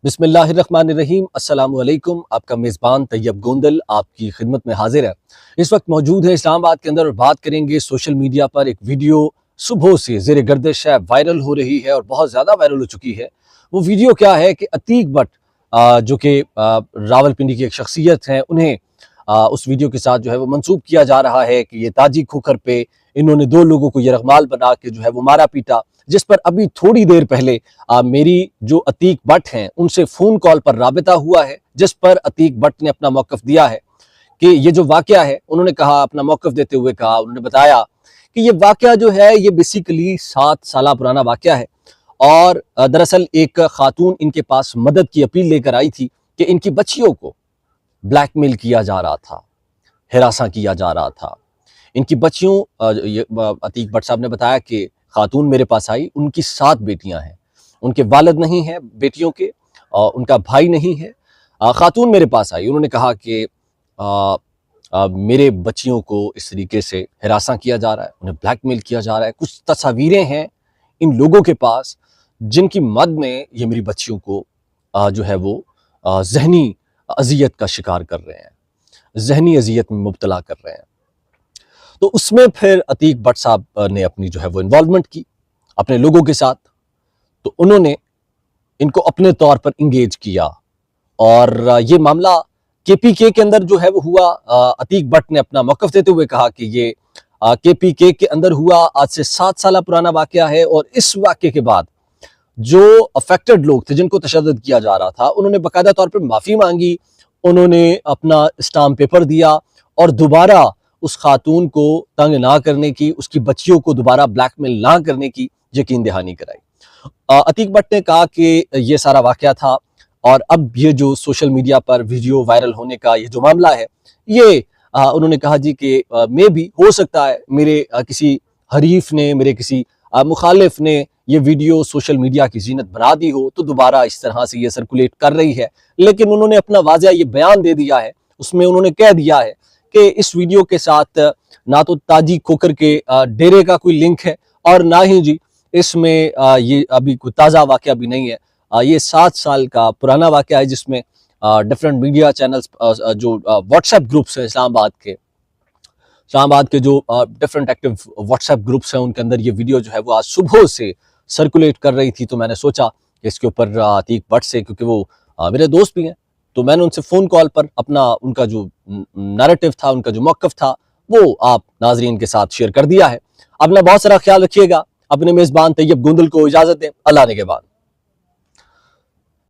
बिस्मिल्लाहिर्रहमानिर्रहीम। अस्सलाम वालेकुम। आपका मेज़बान तैयब गोंदल आपकी खिदमत में हाजिर है। इस वक्त मौजूद है इस्लामाबाद के अंदर और बात करेंगे सोशल मीडिया पर एक वीडियो सुबह से ज़ेर गर्दिश है, वायरल हो रही है और बहुत ज़्यादा वायरल हो चुकी है। वो वीडियो क्या है कि अतीक भट्ट जो कि रावलपिंडी की एक शख्सियत हैं, उन्हें उस वीडियो के साथ जो है वो मंसूब किया जा रहा है कि ये ताजी खोखर पे इन्होंने दो लोगों को यरगमाल बना के जो है वो मारा पीटा, जिस पर अभी थोड़ी देर पहले मेरी जो अतीक भट्ट हैं उनसे फ़ोन कॉल पर राबिता हुआ है, जिस पर अतीक भट्ट ने अपना मौक़िफ़ दिया है कि ये जो वाक़या है, उन्होंने कहा, अपना मौक़िफ़ देते हुए कहा, उन्होंने बताया कि ये वाक़या जो है ये बेसिकली 7 साल पुराना वाक़या है और दरअसल एक खातून इनके पास मदद की अपील लेकर आई थी कि इनकी बच्चियों को ब्लैकमेल किया जा रहा था, हिरासा किया जा रहा था। इनकी बच्चियों अतीक भट्ट साहब ने बताया कि खातून मेरे पास आई, उनकी 7 बेटियां हैं, उनके वालिद नहीं हैं बेटियों के, उनका भाई नहीं है। खातून मेरे पास आई, उन्होंने कहा कि मेरे बच्चियों को इस तरीके से हिरासा किया जा रहा है, उन्हें ब्लैकमेल किया जा रहा है। कुछ तस्वीरें हैं इन लोगों के पास जिनकी मद में ये मेरी बच्चियों को जो है वो ज़हनी अज़ियत का शिकार कर रहे हैं, ज़हनी अज़ियत में मुब्तला कर रहे हैं। तो उसमें फिर अतीक भट्ट साहब ने अपनी जो है वो इन्वॉल्वमेंट की अपने लोगों के साथ। तो उन्होंने इनको अपने तौर पर इंगेज किया और ये मामला केपीके के अंदर जो है वो हुआ। अतीक भट्ट ने अपना मौक़िफ़ देते हुए कहा कि ये केपीके के अंदर हुआ, आज से 7 साल पुराना वाक़या है और इस वाक़े के बाद जो अफेक्टेड लोग थे, जिनको तशद्दुद किया जा रहा था, उन्होंने बाकायदा तौर पर माफ़ी मांगी, उन्होंने अपना स्टाम्प पेपर दिया और दोबारा उस खातून को तंग ना करने की, उसकी बच्चियों को दोबारा ब्लैकमेल ना करने की यकीन दहानी कराई। अतीक भट्ट ने कहा कि ये सारा वाक़या था और अब ये जो सोशल मीडिया पर वीडियो वायरल होने का ये जो मामला है, ये उन्होंने कहा जी कि मे भी हो सकता है मेरे किसी हरीफ ने, मेरे किसी मुखालिफ ने ये वीडियो सोशल मीडिया की जीनत बना दी हो, तो दोबारा इस तरह से ये सर्कुलेट कर रही है। लेकिन उन्होंने अपना वाज़ह ये बयान दे दिया है, उसमें उन्होंने कह दिया है कि इस वीडियो के साथ ना तो ताजी खोखर के डेरे का कोई लिंक है और ना ही जी इसमें ये अभी कोई ताज़ा वाक़या भी नहीं है। ये 7 साल का पुराना वाक़या है जिसमें डिफरेंट मीडिया चैनल्स जो व्हाट्सएप ग्रुप्स हैं इस्लामाबाद के जो डिफरेंट एक्टिव व्हाट्सएप ग्रुप्स हैं, उनके अंदर ये वीडियो जो है वो आज सुबह से सर्कुलेट कर रही थी। तो मैंने सोचा कि इसके ऊपर अतीक भट्ट से, क्योंकि वो मेरे दोस्त भी हैं, तो मैंने उनसे फ़ोन कॉल पर अपना उनका जो नैरेटिव था, उनका जो मौक़िफ़ था, वो आप नाज़रीन के साथ शेयर कर दिया है। अपना बहुत सारा ख्याल रखिएगा। अपने मेज़बान तैयब गोंदल को इजाज़त दें। अल्लाह ने के बाद।